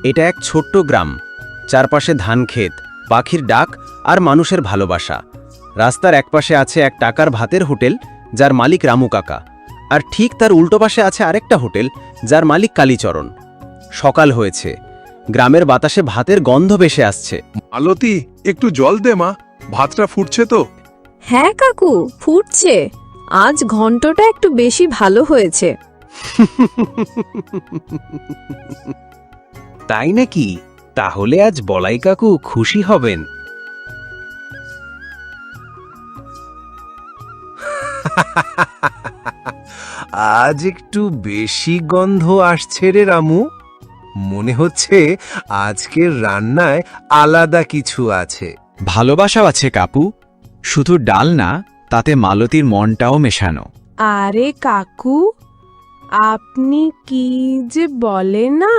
এটা এক ছোট্ট গ্রাম, চারপাশে ধানক্ষেত, পাখির ডাক আর মানুষের ভালোবাসা। রাস্তার একপাশে আছে এক টাকার ভাতের হোটেল, যার মালিক রামু কাকা, আর ঠিক তার উল্টো পাশে আছে আরেকটা হোটেল, যার মালিক কালীচরণ। সকাল হয়েছে, গ্রামের বাতাসে ভাতের গন্ধ ভেসে আসছে। মালতী, একটু জল দে মা, ভাতটা ফুটছে তো। হ্যাঁ কাকু, ফুটছে। আজ ঘন্টটা একটু বেশি ভালো হয়েছে। তাই নাকি? তাহলে আজ বলাই কাকু খুশি হবেন। আজ একটু বেশি গন্ধ আসছে রে রামু। মনে হচ্ছে আজকের রান্নায় আলাদা কিছু আছে। ভালোবাসাও আছে কাপু, শুধু ডাল না, তাতে মালতীর মনটাও মেশানো। আরে কাকু, আপনি কি যে বলে না।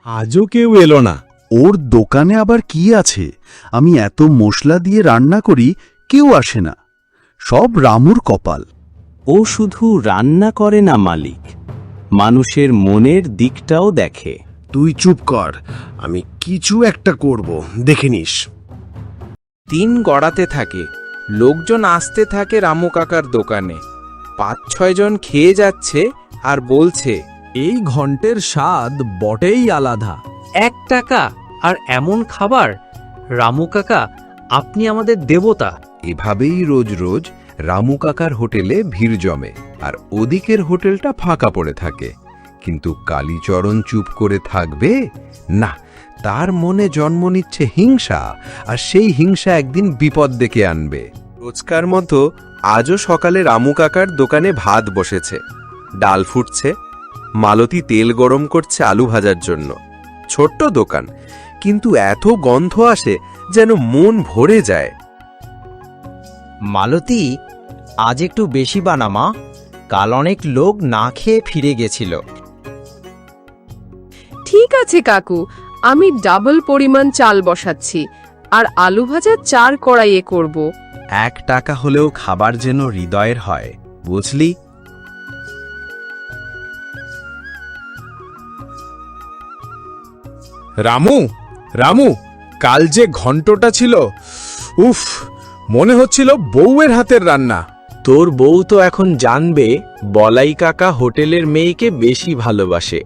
আজও কেউ এলো না। ওর দোকানে আবার কি আছে? আমি এত মশলা দিয়ে রান্না করি, কেউ আসে না। সব রামুর কপাল। ও শুধু রান্না করে না মালিক, মানুষের মনের দিকটাও দেখে। তুই চুপ কর, আমি কিছু একটা করব, দেখে নিস। দিন গড়াতে থাকে, লোকজন আসতে থাকে রামু কাকার দোকানে। ৫-৬ জন খেয়ে যাচ্ছে আর বলছে, এই ঘন্টের স্বাদ বটেই আলাদা। ১ টাকা আর এমন খাবার! রামু কাকা, আপনি আমাদের দেবতা। এভাবেই রোজ রোজ রামু কাকার হোটেলে ভিড় জমে, আর ওদিকের হোটেলটা ফাঁকা পড়ে থাকে। কিন্তু কালীচরণ চুপ করে থাকবে না। তার মনে জন্ম নিচ্ছে হিংসা, আর সেই হিংসা একদিন বিপদ ডেকে আনবে। রোজকার মতো আজও সকালে রামু কাকার দোকানে ভাত বসেছে, ডাল ফুটছে, মালতী তেল গরম করছে আলু ভাজার জন্য। ছোট্ট দোকান, কিন্তু এত গন্ধ আসে যেন মন ভরে যায়। মালতী, আজ একটু বেশি বানা মা, কাল অনেক লোক না খেয়ে ফিরে গেছিল। ঠিক আছে কাকু, আমি ডাবল পরিমাণ চাল বসাচ্ছি, আর আলু ভাজা 4 কড়াইয়ে করব। 1 টাকা হলেও খাবার যেন হৃদয়ের হয়, বুঝলি? রামু, রামু, কাল যে ঘন্টটা ছিল, উফ, মনে হচ্ছিল বউয়ের হাতের রান্না। তোর বউ তো এখন জানবে বলাই কাকা হোটেলের মেয়েকে বেশি ভালোবাসে।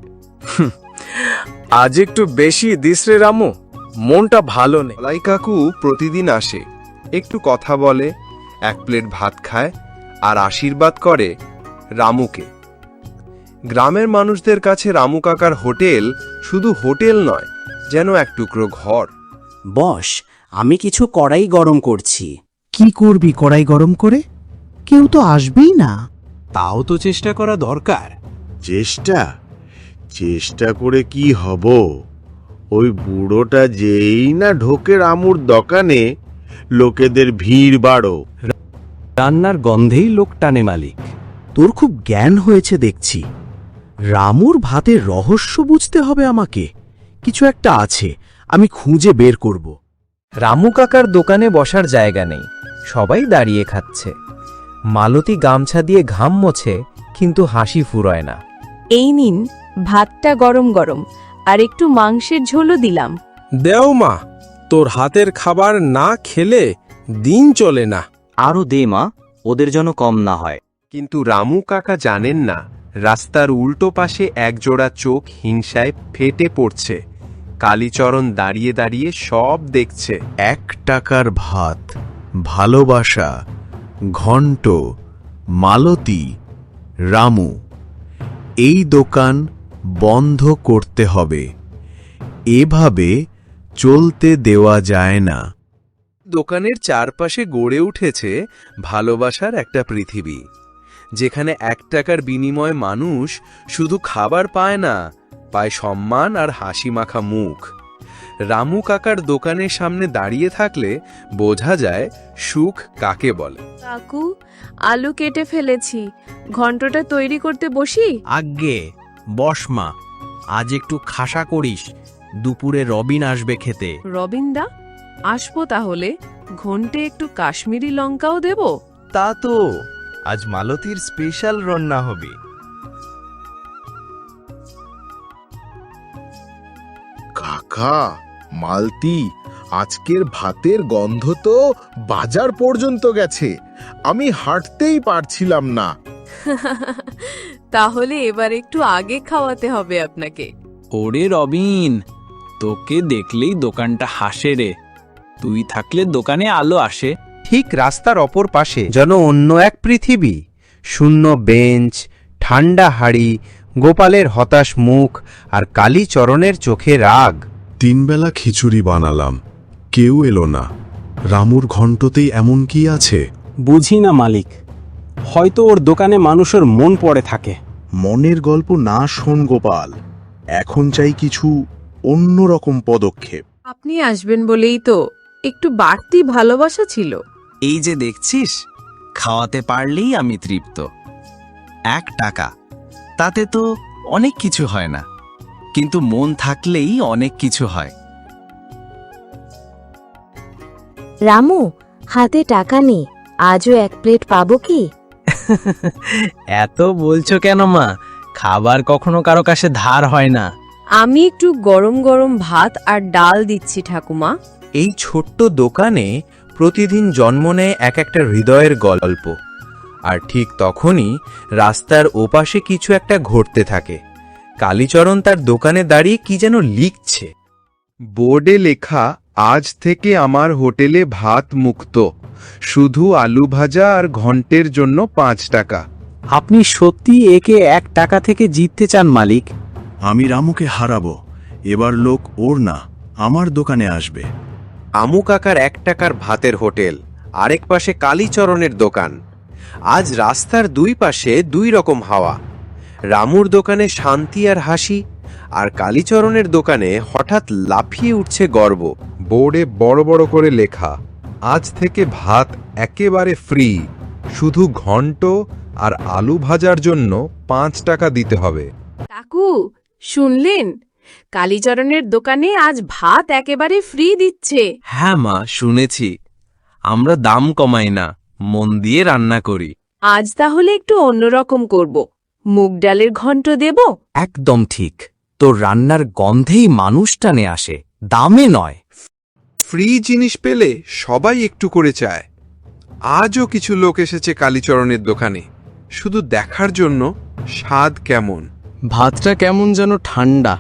আজ একটু বেশি দিস রে রামু, মনটা ভালো নেই। বলাই কাকু প্রতিদিন আসে, একটু কথা বলে, 1 প্লেট ভাত খায় আর আশীর্বাদ করে রামুকে। গ্রামের মানুষদের কাছে রামু কাকার হোটেল শুধু হোটেল নয়, যেন এক টুকরো ঘর। বস, আমি কিছু কড়াই গরম করছি। কি করবি কড়াই গরম করে? কেউ তো আসবেই না। তাও তো চেষ্টা করা দরকার। চেষ্টা করে কি হব? ওই বুড়োটা যেই না ঢোকে রামুর দোকানে, লোকেদের ভিড় বাড়ো। রান্নার গন্ধেই লোক টানে মালিক। তোর খুব জ্ঞান হয়েছে দেখছি। রামুর ভাতের রহস্য বুঝতে হবে আমাকে। কিছু একটা আছে, আমি খুঁজে বের করব। রামু কাকার দোকানে বসার জায়গা নেই, সবাই দাঁড়িয়ে খাচ্ছে। মালতী গামছা দিয়ে ঘাম মোছে, কিন্তু হাসি ফুরোয় না। এই নিন, ভাতটা গরম গরম, আর একটু মাংসের ঝোলও দিলাম। দেও মা, তোর হাতের খাবার না খেলে দিন চলে না। আরো দে মা, ওদের যেন কম না হয়। কিন্তু রামু কাকা জানেন না, রাস্তার উল্টো পাশে একজোড়া চোখ হিংসায় ফেটে পড়ছে। কালীচরণ দাঁড়িয়ে দাঁড়িয়ে সব দেখছে। 1 টাকার ভাত, ভালোবাসা, ঘন্ট, মালতী, রামু, এই দোকান বন্ধ করতে হবে। এভাবে চলতে দেওয়া যায় না। দোকানের চারপাশে গড়ে উঠেছে ভালোবাসার একটা পৃথিবী, যেখানে 1 টাকার বিনিময়ে মানুষ শুধু খাবার পায় না, পায় সম্মান আর হাসি মাখা মুখ। রামু কাকার দোকানের সামনে দাঁড়িয়ে থাকলে বোঝা যায় সুখ কাকে বলে। কাকু, আলু কেটে ফেলেছি, ঘন্টটা তৈরি করতে বসি? আজ্ঞে, বস মা, আজ একটু খাসা করিস, দুপুরে রবিন আসবে খেতে। রবিনদা, আসবো তাহলে। ঘন্টে একটু কাশ্মীরি লঙ্কাও দেব? তা তো, আজ মালতীর স্পেশাল রান্না হবে। কাকা, মালতী, আজকের ভাতের গন্ধ তো বাজার পর্যন্ত গেছে। আমি হাঁটতেই পারছিলাম না। তাহলে এবার একটু আগে খাওয়াতে হবে আপনাকে। ওরে রবিন, তোকে দেখলেই দোকানটা হাসে রে। তুই থাকলে দোকানে আলো আসে। ঠিক রাস্তার অপর পাশে যেন অন্য এক পৃথিবী। শূন্য বেঞ্চ, ঠান্ডা হাড়ি, গোপালের হতাশ মুখ আর কালীচরণের চোখে রাগ। 3 বেলা খিচুড়ি বানালাম, কেউ এলো না। রামুর ঘণ্টতেই এমন কি আছে? বুঝি না মালিক, হয়তো ওর দোকানে মানুষের মন পড়ে থাকে। মনের গল্প না শোন গোপাল, এখন চাই কিছু অন্যরকম পদক্ষেপ। আপনি আসবেন বলেই তো একটু বাড়তি ভালোবাসা ছিল। এই যে দেখছিস, খাওয়াতে পারলেই আমি তৃপ্ত। 1 টাকা, তাতে তো অনেক কিছু হয় না, কিন্তু মন থাকলেই অনেক কিছু হয়। রামু, হাতে টাকা নেই, আজও 1 প্লেট পাবো কি? এত বলছো কেন মা? খাবার কখনো কারো কাছে ধার হয় না। আমি একটু গরম গরম ভাত আর ডাল দিচ্ছি ঠাকুমা। এই ছোট্ট দোকানে প্রতিদিন জন্ম নেয় এক একটা হৃদয়ের গল্প। আর ঠিক তখনই রাস্তার ওপাশে কিছু একটা ঘটতে থাকে। কালীচরণ তার দোকানে দাঁড়িয়ে কি যেন লিখছে। বোর্ডে লেখা, আজ থেকে আমার হোটেলে ভাত মুক্ত, শুধু আলু ভাজা আর ঘন্টের জন্য 5 টাকা। আপনি সত্যি একে 1 টাকা থেকে জিততে চান মালিক? আমি রামুকে হারাবো। এবার লোক ওর না, আমার দোকানে আসবে। আমু কাকার 1 টাকার ভাতের হোটেল, আরেক পাশে কালীচরণের দোকান। আজ রাস্তার 2 পাশে 2 রকম হাওয়া। রামুর দোকানে শান্তি আর হাসি, আর কালীচরণের দোকানে হঠাৎ লাফিয়ে উঠছে গর্ব। বোর্ডে বড় বড় করে লেখা, আজ থেকে ভাত একেবারে ফ্রি, শুধু ঘন্ট আর আলু ভাজার জন্য 5 টাকা দিতে হবে। কাকু, শুনলেন? কালীচরণের দোকানে আজ ভাত একেবারে ফ্রি দিচ্ছে। হ্যাঁ মা, শুনেছি। আমরা দাম কমাই না, মন দিয়ে রান্না করি। আজ তাহলে একটু অন্যরকম করব। মুগ ডালের ঘন্ট দেব। একদম ঠিক, তোর রান্নার গন্ধেই মানুষ টানে আসে, দামে নয়। ফ্রি জিনিস পেলে সবাই একটু করে চায়। আজও কিছু লোক এসেছে কালীচরণের দোকানে, শুধু দেখার জন্য স্বাদ কেমন। ভাতটা কেমন যেন ঠান্ডা,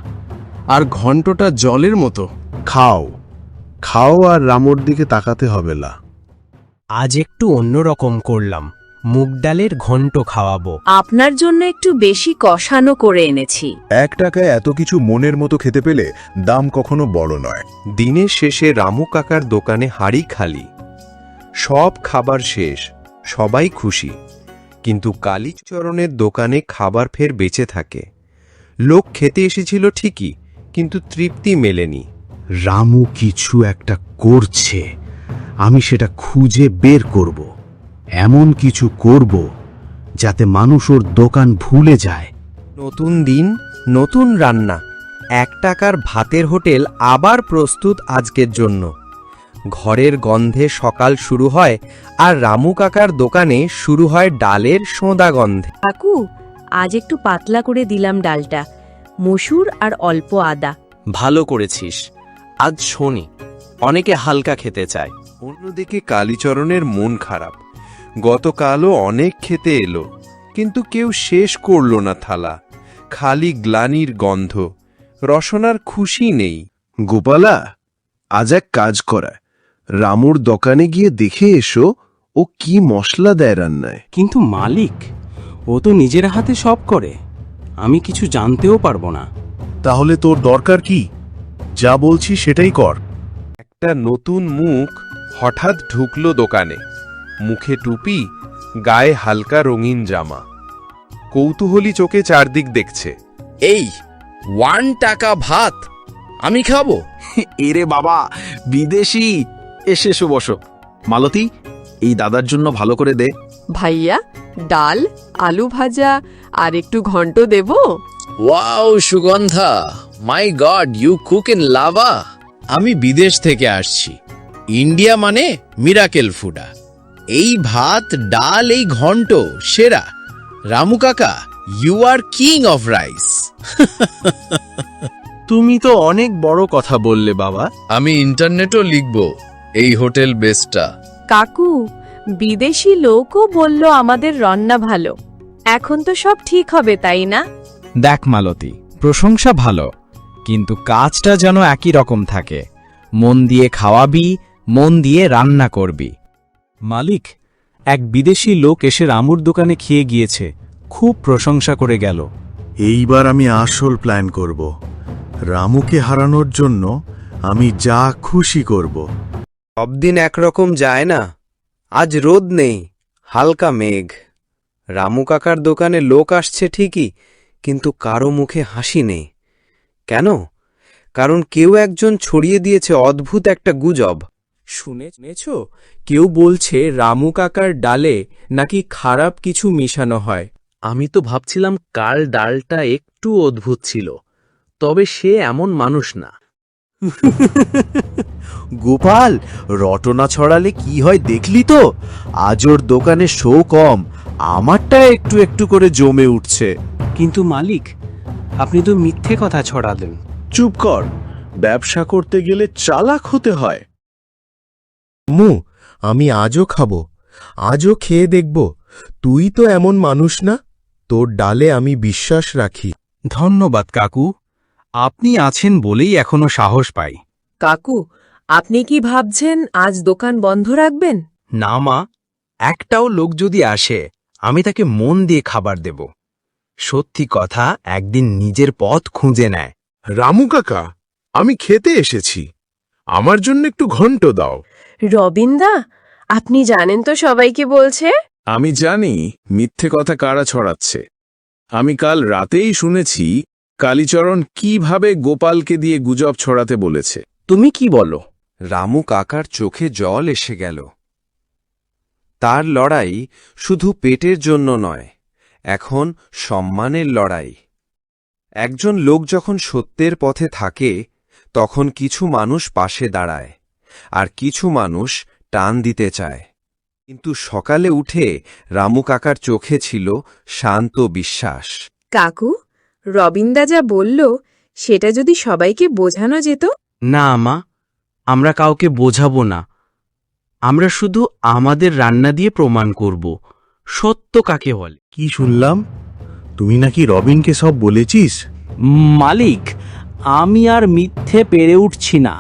আর ঘন্টটা জলের মতো। খাও, খাও, আর রামুর দিকে তাকাতে হবে না। আজ একটু অন্যরকম করলাম, মুগ ডালের ঘন্ট খাওয়াবো। আপনার জন্য একটু বেশি কষানো করে এনেছি। 1 টাকায় এত কিছু মনের মতো খেতে পেলে দাম কখনো বড় নয়। দিনের শেষে রামু কাকার দোকানে হাড়ি খালি, সব খাবার শেষ, সবাই খুশি। কিন্তু কালীচরণের দোকানে খাবার ফের বেঁচে থাকে। লোক খেতে এসেছিল ঠিকই, কিন্তু তৃপ্তি মেলেনি। রামু কিছু একটা করছে, আমি সেটা খুঁজে বের করব। এমন কিছু করব যাতে মানুষ ওর দোকান ভুলে যায়। নতুন দিন, নতুন রান্না। 1 টাকার ভাতের হোটেল আবার প্রস্তুত আজকের জন্য। ঘরের গন্ধে সকাল শুরু হয়, আর রামু কাকার দোকানে শুরু হয় ডালের সোঁদা গন্ধে। কাকু, আজ একটু পাতলা করে দিলাম ডালটা, মসুর আর অল্প আদা। ভালো করেছিস। আজ শনি, অনেকে হালকা খেতে চায়। অন্যদিকে কালীচরণের মন খারাপ। গতকালও অনেক খেতে এলো, কিন্তু কেউ শেষ করল না থালা। খালি গ্লানির গন্ধ, রসনার খুশি নেই। গোপালা, আজ এক কাজ করা, রামুর দোকানে গিয়ে দেখে এসো ও কি মশলা দেয় রান্নায়। কিন্তু মালিক, ও তো নিজের হাতে সব করে, আমি কিছু জানতেও পারবো না। তাহলে তোর দরকার কি? যা বলছি সেটাই কর। একটা নতুন মুখ হঠাৎ ঢুকলো দোকানে। মুখে টুপি, গায়ে হালকা রঙিন জামা। কৌতূহলী চোখে চারদিক দেখছে। এই 1 টাকা ভাত আমি খাবো? এরে বাবা, বিদেশি! এসে বসো। মালতী, এই দাদার জন্য ভালো করে দে। ভাইয়া, ডাল, আলু ভাজা আর একটু ঘন্ট দেব। Wow Sugandha, my god, you cook in lava. আমি বিদেশ থেকে আসছি, ইন্ডিয়া মানে মিরাকেল ফুডা। এই ভাত, ডাল, এই ঘন্ট সেরা। রামু কাকা, you are king of rice. তুমি তো অনেক বড় কথা বললে বাবা। আমি ইন্টারনেটও লিখব এই হোটেল বেস্টটা। কাকু বিদেশি লোকও বলল আমাদের রান্না ভালো। এখন তো সব ঠিক হবে, তাই না? দেখ মালতী, প্রশংসা ভালো, কিন্তু কাজটা যেন একই রকম থাকে। মন দিয়ে খাওয়াবি, মন দিয়ে রান্না করবি। মালিক, এক বিদেশি লোক এসে রামুর দোকানে খেয়ে গিয়েছে, খুব প্রশংসা করে গেল। এইবার আমি আসল প্ল্যান করব। রামুকে হারানোর জন্য আমি যা খুশি করব। সব দিন একরকম যায় না। আজ রোদ নেই, হালকা মেঘ। রামু কাকার দোকানে লোক আসছে ঠিকই, কিন্তু কারো মুখে হাসি নেই। কেন? কারণ কেউ একজন ছড়িয়ে দিয়েছে অদ্ভুত একটা গুজব। শুনেছ? কেউ বলছে রামু কাকার ডালে নাকি খারাপ কিছু মিশানো হয়। আমি তো ভাবছিলাম কাল ডালটা একটু অদ্ভুত ছিল, তবে সে এমন মানুষ না। গোপাল, রটনা ছড়ালে কি হয় দেখলি তো? আজ ওর দোকানে শো কম, আমারটা একটু একটু করে জমে উঠছে। কিন্তু মালিক, আপনি তো মিথ্যে কথা ছড়ালেন। চুপ কর, ব্যবসা করতে গেলে চালাক হতে হয়। আমি আজও খাবো, আজও খেয়ে দেখব। তুই তো এমন মানুষ না, তোর ডালে আমি বিশ্বাস রাখি। ধন্যবাদ কাকু, আপনি আছেন বলেই এখনো সাহস পাই। কাকু, আপনি কি ভাবছেন আজ দোকান বন্ধ রাখবেন? না মা, একটাও লোক যদি আসে আমি তাকে মন দিয়ে খাবার দেব। সত্যি কথা একদিন নিজের পথ খুঁজে নেয়। রামু কাকা, আমি খেতে এসেছি, আমার জন্য একটু ঘন্ট দাও। রবিনদা, আপনি জানেন তো সবাইকে বলছে। আমি জানি মিথ্যে কথা কারা ছড়াচ্ছে। আমি কাল রাতেই শুনেছি কালীচরণ কিভাবে গোপালকে দিয়ে গুজব ছড়াতে বলেছে। তুমি কি বলো? রামু কাকার চোখে জল এসে গেল। তার লড়াই শুধু পেটের জন্য নয়, এখন সম্মানের লড়াই। একজন লোক যখন সত্যের পথে থাকে, তখন কিছু মানুষ পাশে দাঁড়ায়, আর কিছু মানুষ টান দিতে চায়। কিন্তু সকালে উঠে রামু কাকার চোখে ছিল শান্ত বিশ্বাস। কাকু, রবিনদা যা বলল সেটা যদি সবাইকে বোঝানো যেত। না মা, আমরা কাউকে বোঝাবো না। আমরা শুধু আমাদের রান্না দিয়ে প্রমাণ করব সত্য কাকে বলে। কি শুনলাম? তুমি নাকি রবিনকে সব বলেছিস? মালিক, আমি আর মিথ্যে পেরে উঠছি না।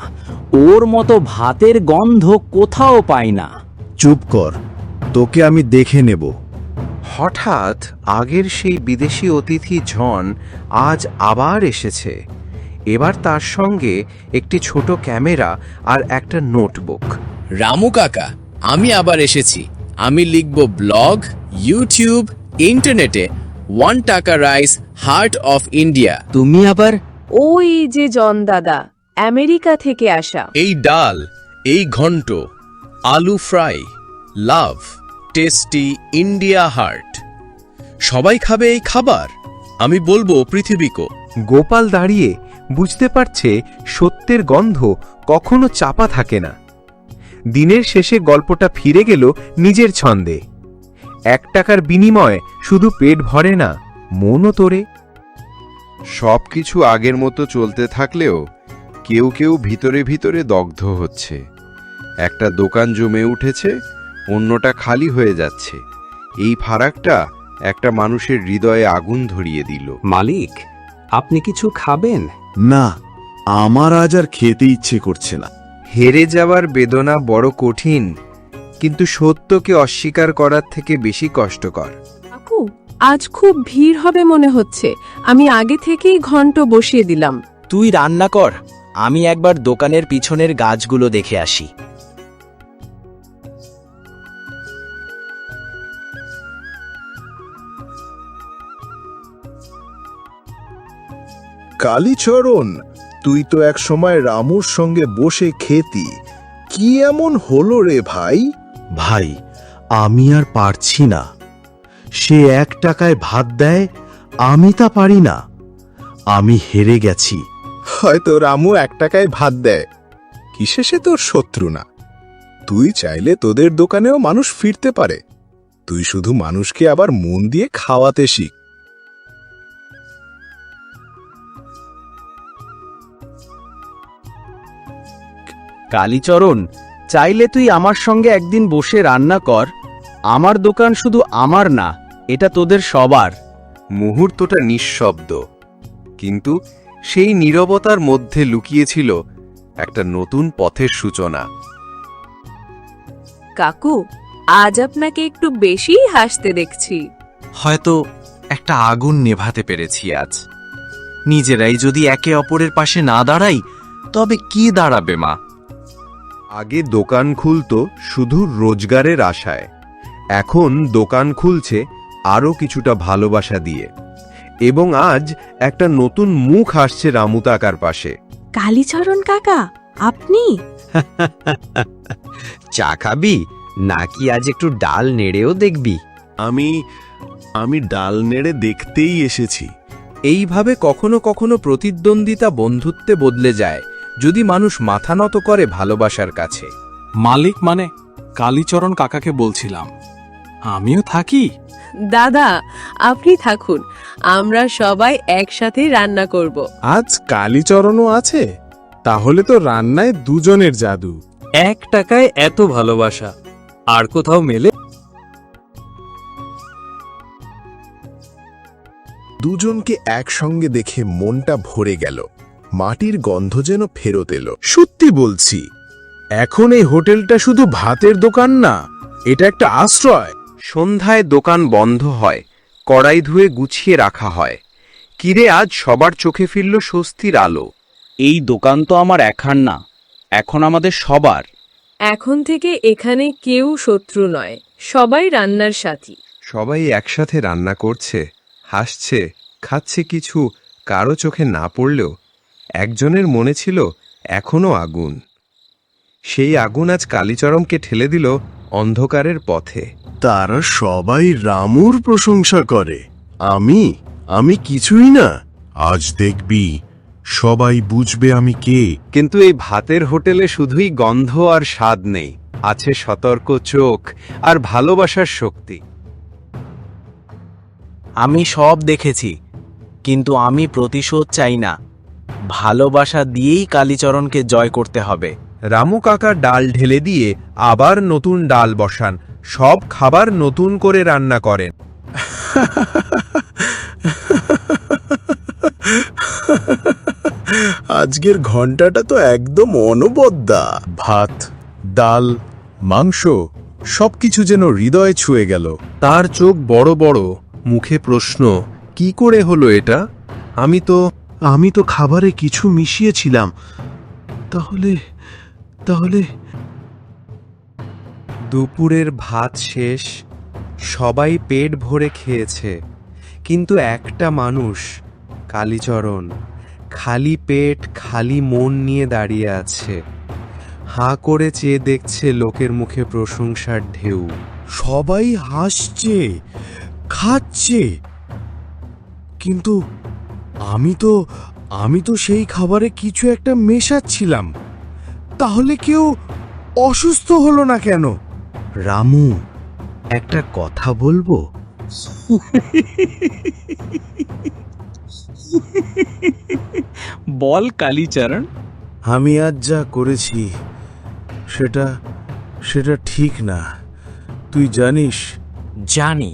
ওর মতো ভাতের গন্ধ কোথাও পাই না। চুপ কর, তোকে আমি দেখে নেব। হঠাৎ আগের সেই বিদেশি অতিথি জন আজ আবার এসেছে। এবার তার সঙ্গে একটি ছোট ক্যামেরা আর একটা নোটবুক। রামু কাকা, আমি আবার এসেছি। আমি লিখব ব্লগ, ইউটিউব, ইন্টারনেটে 1 টাকা রাইস, হার্ট অফ ইন্ডিয়া। তুমি আবার? ওই যে জন দাদা, আমেরিকা থেকে আসা। এই ডাল, এই ঘন্ট, আলু ফ্রাই, লাভ, টেস্টি ইন্ডিয়া হার্ট। সবাই খাবে এই খাবার। আমি বলবো পৃথিবীকে। গোপাল দাঁড়িয়ে বুঝতে পারছে সত্যের গন্ধ কখনো চাপা থাকে না। দিনের শেষে গল্পটা ফিরে গেল নিজের ছন্দে। 1 টাকার বিনিময়ে শুধু পেট ভরে না, মনও তোরে। সবকিছু আগের মতো চলতে থাকলেও কেউ কেউ ভিতরে ভিতরে দগ্ধ হচ্ছে। একটা দোকান জমে উঠেছে, অন্যটা খালি হয়ে যাচ্ছে। এই ফারাকটা একটা মানুষের হৃদয়ে আগুন ধরিয়ে দিল। মালিক, আপনি কিছু খাবেন? না, আমার আজ আর খেতে ইচ্ছে করছে না। হেরে যাওয়ার বেদনা বড় কঠিন, কিন্তু সত্যকে অস্বীকার করার থেকে বেশি কষ্টকর। কাকু, আজ খুব ভিড় হবে মনে হচ্ছে। আমি আগে থেকেই ঘন্ট বসিয়ে দিলাম। তুই রান্না কর, আমি একবার দোকানের পিছনের গাছগুলো দেখে আসি। কালীচরণ, তুই তো এক সময় রামুর সঙ্গে বসে খেতি, কি এমন হলো রে ভাই? ভাই, আমি আর পারছি না। সে 1 টাকায় ভাত দেয়, আমি তা পারি না। আমি হেরে গেছি। হয়তো রামু 1 টাকায় ভাত দেয়, কিসে সে তোর শত্রু না। তুই চাইলে তোদের দোকানেও মানুষ ফিরতে পারে। তুই শুধু মানুষকে আবার মন দিয়ে খাওয়াতে শিখ। কালীচরণ, চাইলে তুই আমার সঙ্গে একদিন বসে রান্না কর। আমার দোকান শুধু আমার না, এটা তোদের সবার। মুহূর্তটা নিঃশব্দ, কিন্তু সেই নীরবতার মধ্যে লুকিয়েছিল একটা নতুন পথের সূচনা। কাকু, আজ আপনাকে একটু বেশি হাসতে দেখছি। হয়তো একটা আগুন নেভাতে পেরেছি আজ। নিজেরাই যদি একে অপরের পাশে না দাঁড়াই, তবে কি দাঁড়াবে মা? আগে দোকান খুলতো শুধু রোজগারের আশায়, এখন দোকান খুলছে আরও কিছুটা ভালোবাসা দিয়ে। এবং আজ একটা নতুন মুখ আসছে রামু কাকার পাশে। কালীচরণ কাকা, আপনি? চা খাবি নাকি আজ একটু ডাল নেড়েও দেখবি? আমি ডাল নেড়ে দেখতেই এসেছি। এইভাবে কখনো কখনো প্রতিদ্বন্দ্বিতা বন্ধুত্বে বদলে যায়, যদি মানুষ মাথা নত করে ভালোবাসার কাছে। মালিক মানে কালীচরণ কাকাকে বলছিলাম, আমিও থাকি। দাদা, আপনি থাকুন, আমরা সবাই একসাথে রান্না করব। আজ কালীচরণও আছে, তাহলে তো রান্নায় দুজনের জাদু। 1 টাকায় এত ভালোবাসা আর কোথাও মেলে? দুজনকে একসঙ্গে দেখে মনটা ভরে গেল। মাটির গন্ধ যেন ফেরত এলো। সত্যি বলছি, এখন এই হোটেলটা শুধু ভাতের দোকান না, এটা একটা আশ্রয়। সন্ধ্যায় দোকান বন্ধ হয়, কড়াই ধুয়ে গুছিয়ে রাখা হয়। কিরে, আজ সবার চোখে ফিরল স্বস্তির আলো। এই দোকান তো আমার একার না, এখন আমাদের সবার। এখন থেকে এখানে কেউ শত্রু নয়, সবাই রান্নার সাথী। সবাই একসাথে রান্না করছে, হাসছে, খাচ্ছে। কিছু কারো চোখে না পড়লেও একজনের মনে ছিল এখনো আগুন। সেই আগুন আজ কালীচরণকে ঠেলে দিল অন্ধকারের পথে। তারা সবাই রামুর প্রশংসা করে, আমি কিছুই না। আজ দেখবি সবাই বুঝবে আমি কে। কিন্তু এই ভাতের হোটেলে শুধুই গন্ধ আর স্বাদ নেই, আছে সতর্ক চোখ আর ভালোবাসার শক্তি। আমি সব দেখেছি, কিন্তু আমি প্রতিশোধ চাই না। ভালোবাসা দিয়েই কালীচরণকে জয় করতে হবে। রামু কাকা ডাল ঢেলে দিয়ে আবার নতুন ডাল বসান, সব খাবার নতুন করে রান্না করেন। আজকের ঘন্টাটা তো একদম অনবদ্যা। ভাত, ডাল, মাংস সবকিছু যেন হৃদয়ে ছুঁয়ে গেল। তার চোখ বড় বড়, মুখে প্রশ্ন, কি করে হলো এটা? আমি তো খাবারে কিছু মিশিয়েছিলাম। তাহলে দুপুরের ভাত শেষ, সবাই পেট ভরে খেয়েছে, কিন্তু একটা মানুষ, কালীচরণ, খালি পেট খালি মন নিয়ে দাঁড়িয়ে আছে। হাঁ করে চেয়ে দেখছে লোকের মুখে প্রশংসার ঢেউ। সবাই হাসছে, খাচ্ছে, কিন্তু আমি তো সেই খাবারে কিছু একটা মেশাচ্ছিলাম। তাহলে কেউ অসুস্থ হলো না কেন? রামু, একটা কথা বলবো? বল কালীচরণ। আমি আজ যা করেছি সেটা ঠিক না, তুই জানিস। জানি,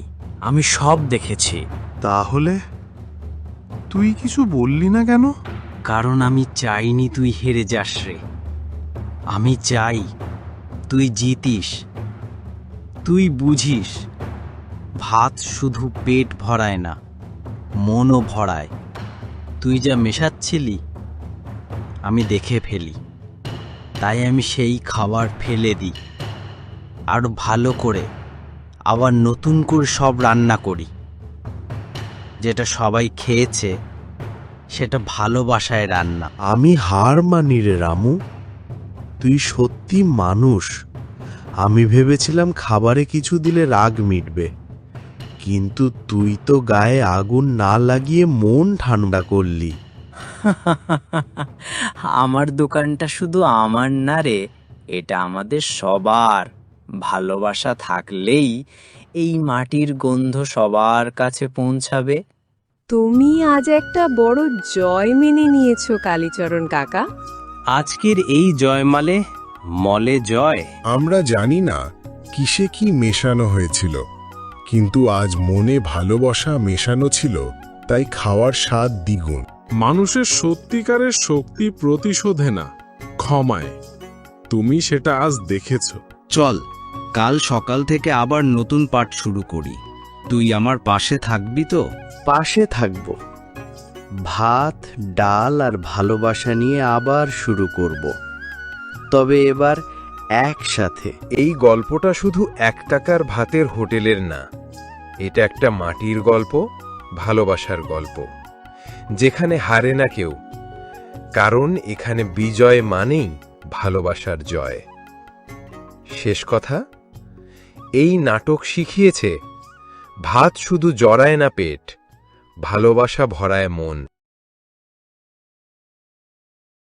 আমি সব দেখেছি। তাহলে তুই কিছু বললি না কেন? কারণ আমি চাইনি তুই হেরে যাস রে। আমি চাই তুই জিতিস। তুই বুঝিস, ভাত শুধু পেট ভরায় না, মনও ভরায়। তুই যা মেশাচ্ছিলি আমি দেখে ফেলি, তাই আমি সেই খাবার ফেলে দিই, আর ভালো করে আবার নতুন করে সব রান্না করি। যেটা সবাই খেয়েছে সেটা ভালোবাসায় রান্না। আমি হার মানি রে রামু, তুই সত্যি মানুষ। আমি ভেবেছিলাম খাবারে কিছু দিলে রাগ মিটবে, কিন্তু তুই তো গায়ে আগুন না লাগিয়ে মন ঠান্ডা করলি। আমার দোকানটা শুধু আমার না রে, এটা আমাদের সবার। ভালোবাসা থাকলেই এই মাটির গন্ধ সবার কাছে পৌঁছাবে। তুমি আজ একটা বড় জয় মেনে নিয়েছো কালীচরণ কাকা। আজকের এই জয়মালে মলে জয়। আমরা জানি না কিসে কি মেশানো হয়েছিল, কিন্তু আজ মনে ভালোবাসা মেশানো ছিল, তাই খাওয়ার স্বাদ দ্বিগুণ। মানুষের সত্যিকারের শক্তি প্রতিশোধে না, ক্ষমায়। তুমি সেটা আজ দেখেছ। চল, কাল সকাল থেকে আবার নতুন পাঠ শুরু করি। তুই আমার পাশে থাকবি তো? পাশে থাকব। ভাত, ডাল আর ভালোবাসা নিয়ে আবার শুরু করব, তবে এবার একসাথে। এই গল্পটা শুধু 1 টাকার ভাতের হোটেলের না, এটা একটা মাটির গল্প, ভালোবাসার গল্প, যেখানে হারে না কেউ, কারণ এখানে বিজয় মানেই ভালোবাসার জয়। শেষ কথা, এই নাটক শিখিয়েছে ভাত শুধু জড়ায় না পেট, ভালোবাসা ভরায় মন।